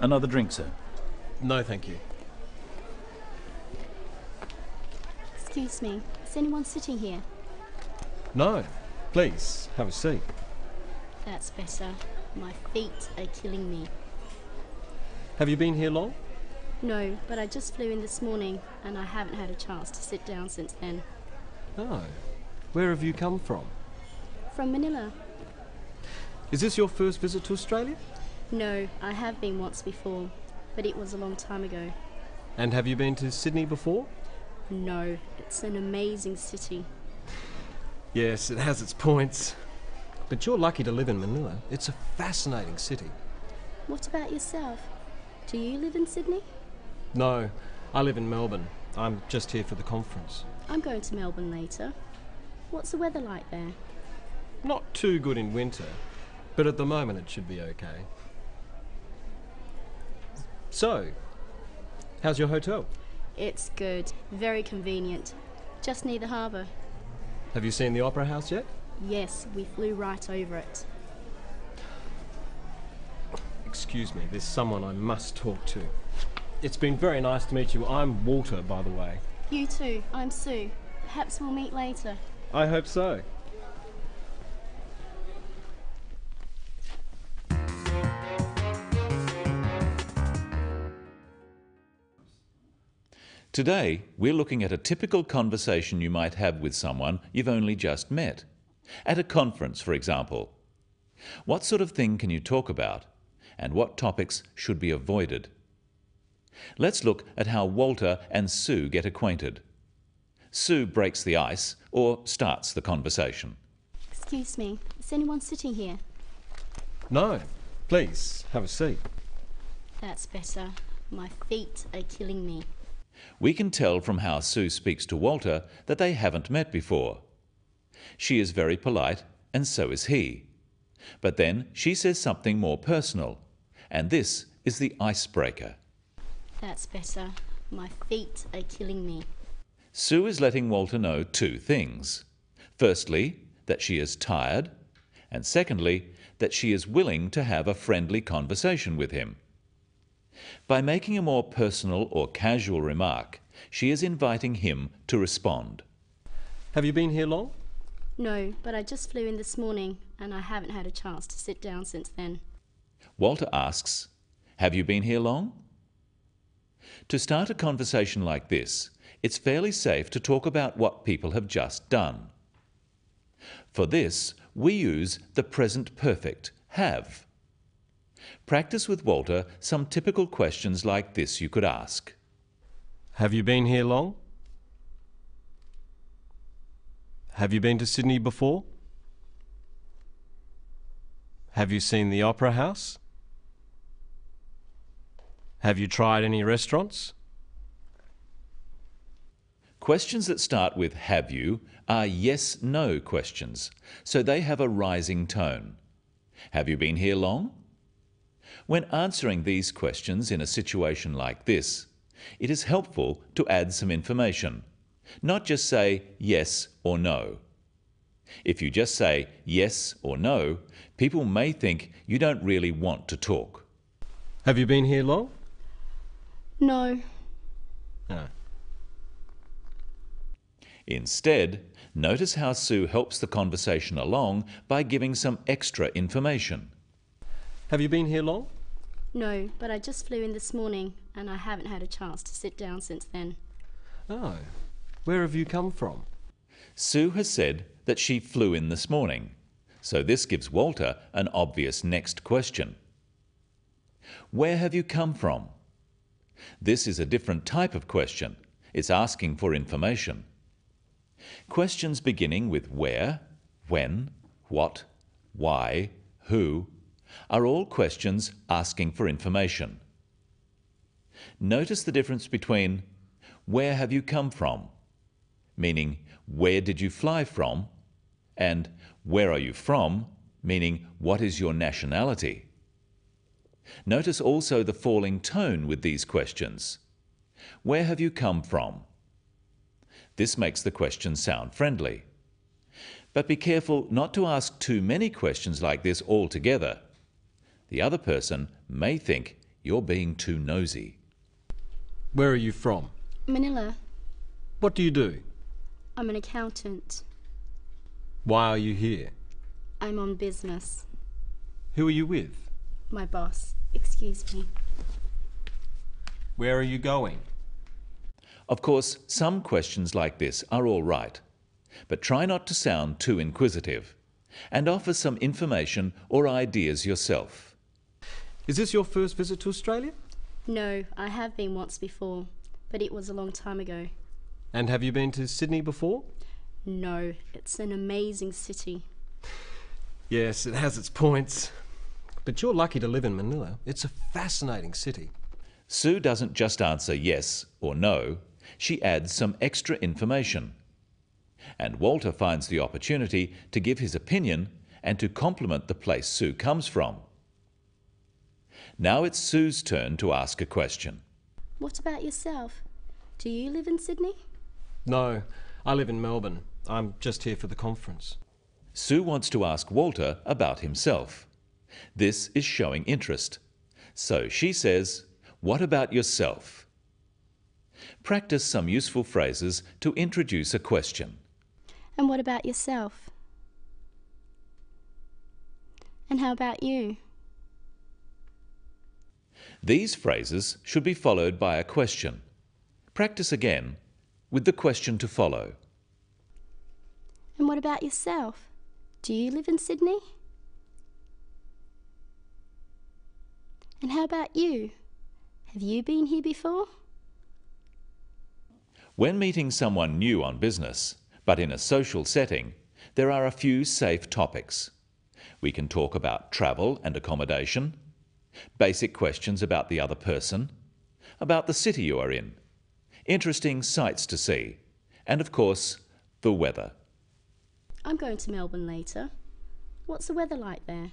Another drink, sir? No, thank you. Excuse me, is anyone sitting here? No. Please, have a seat. That's better. My feet are killing me. Have you been here long? No, but I just flew in this morning and I haven't had a chance to sit down since then. Oh. Where have you come from? From Manila. Is this your first visit to Australia? No, I have been once before, but it was a long time ago. And have you been to Sydney before? No, it's an amazing city. Yes, it has its points. But you're lucky to live in Manila. It's a fascinating city. What about yourself? Do you live in Sydney? No, I live in Melbourne. I'm just here for the conference. I'm going to Melbourne later. What's the weather like there? Not too good in winter, but at the moment it should be okay. So, how's your hotel? It's good, very convenient. Just near the harbour. Have you seen the Opera House yet? Yes, we flew right over it. Excuse me, there's someone I must talk to. It's been very nice to meet you. I'm Walter, by the way. You too, I'm Sue. Perhaps we'll meet later. I hope so. Today, we're looking at a typical conversation you might have with someone you've only just met. At a conference, for example. What sort of thing can you talk about? And what topics should be avoided? Let's look at how Walter and Sue get acquainted. Sue breaks the ice or starts the conversation. Excuse me, is anyone sitting here? No, please, have a seat. That's better. My feet are killing me. We can tell from how Sue speaks to Walter that they haven't met before. She is very polite, and so is he. But then she says something more personal, and this is the icebreaker. That's better. My feet are killing me. Sue is letting Walter know two things. Firstly, that she is tired, and secondly, that she is willing to have a friendly conversation with him. By making a more personal or casual remark, she is inviting him to respond. Have you been here long? No, but I just flew in this morning and I haven't had a chance to sit down since then. Walter asks, "Have you been here long?" To start a conversation like this, it's fairly safe to talk about what people have just done. For this, we use the present perfect, have. Practice with Walter some typical questions like this you could ask. Have you been here long? Have you been to Sydney before? Have you seen the Opera House? Have you tried any restaurants? Questions that start with "have you" are yes-no questions, so they have a rising tone. Have you been here long? When answering these questions in a situation like this, it is helpful to add some information, not just say yes or no. If you just say yes or no, people may think you don't really want to talk. Have you been here long? No. No. Instead, notice how Sue helps the conversation along by giving some extra information. Have you been here long? No, but I just flew in this morning and I haven't had a chance to sit down since then. Oh. Where have you come from? Sue has said that she flew in this morning, so this gives Walter an obvious next question. Where have you come from? This is a different type of question. It's asking for information. Questions beginning with where, when, what, why, who, are all questions asking for information. Notice the difference between where have you come from, meaning where did you fly from, and where are you from, meaning what is your nationality. Notice also the falling tone with these questions. Where have you come from? This makes the question sound friendly. But be careful not to ask too many questions like this altogether. The other person may think You're being too nosy. Where are you from? Manila. What do you do? I'm an accountant. Why are you here? I'm on business. Who are you with? My boss. Excuse me. Where are you going? Of course, some questions like this are all right, but try not to sound too inquisitive, and offer some information or ideas yourself. Is this your first visit to Australia? No, I have been once before, but it was a long time ago. And have you been to Sydney before? No, it's an amazing city. Yes, it has its points. But you're lucky to live in Manila. It's a fascinating city. Sue doesn't just answer yes or no, she adds some extra information. And Walter finds the opportunity to give his opinion and to compliment the place Sue comes from. Now it's Sue's turn to ask a question. What about yourself? Do you live in Sydney? No, I live in Melbourne. I'm just here for the conference. Sue wants to ask Walter about himself. This is showing interest. So she says, "What about yourself?" Practice some useful phrases to introduce a question. And what about yourself? And how about you? These phrases should be followed by a question. Practice again with the question to follow. And what about yourself? Do you live in Sydney? And how about you? Have you been here before? When meeting someone new on business, but in a social setting, there are a few safe topics. We can talk about travel and accommodation, basic questions about the other person, about the city you are in, interesting sights to see, and of course, the weather. I'm going to Melbourne later. What's the weather like there?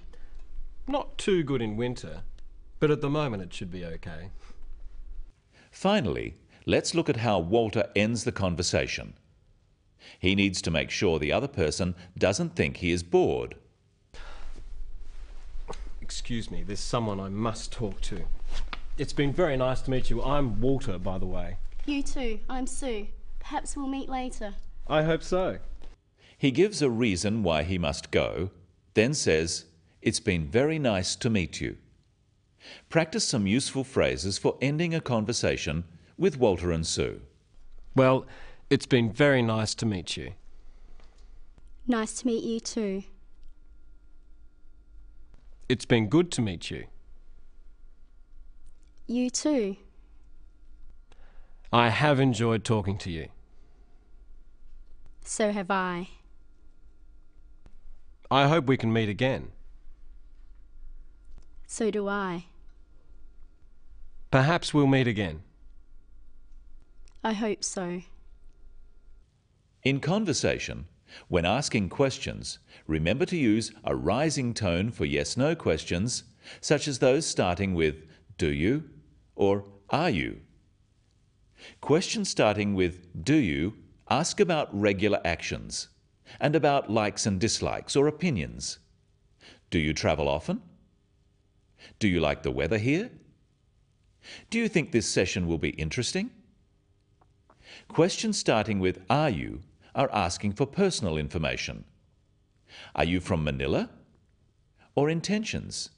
Not too good in winter, but at the moment it should be okay. Finally, let's look at how Walter ends the conversation. He needs to make sure the other person doesn't think he is bored. Excuse me, there's someone I must talk to. It's been very nice to meet you. I'm Walter, by the way. You too. I'm Sue. Perhaps we'll meet later. I hope so. He gives a reason why he must go, then says, "It's been very nice to meet you." Practice some useful phrases for ending a conversation with Walter and Sue. Well, it's been very nice to meet you. Nice to meet you too. It's been good to meet you. You too. I have enjoyed talking to you. So have I. I hope we can meet again. So do I. Perhaps we'll meet again. I hope so. In conversation, when asking questions, remember to use a rising tone for yes-no questions, such as those starting with "Do you?" or "Are you?" Questions starting with "Do you?" ask about regular actions and about likes and dislikes or opinions. Do you travel often? Do you like the weather here? Do you think this session will be interesting? Questions starting with "Are you?" are asking for personal information. Are you from Manila? Or intentions?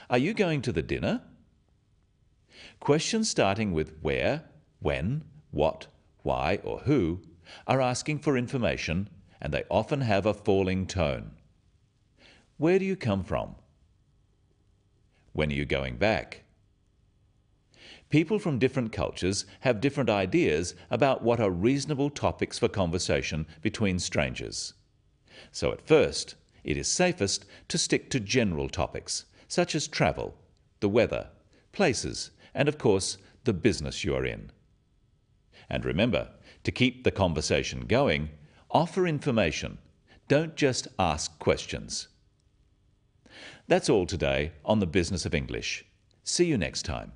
Are you going to the dinner? Questions starting with where, when, what, why, or who are asking for information, and they often have a falling tone. Where do you come from? When are you going back? People from different cultures have different ideas about what are reasonable topics for conversation between strangers. So at first, it is safest to stick to general topics, such as travel, the weather, places, and of course, the business you are in. And remember, to keep the conversation going, offer information. Don't just ask questions. That's all today on the Business of English. See you next time.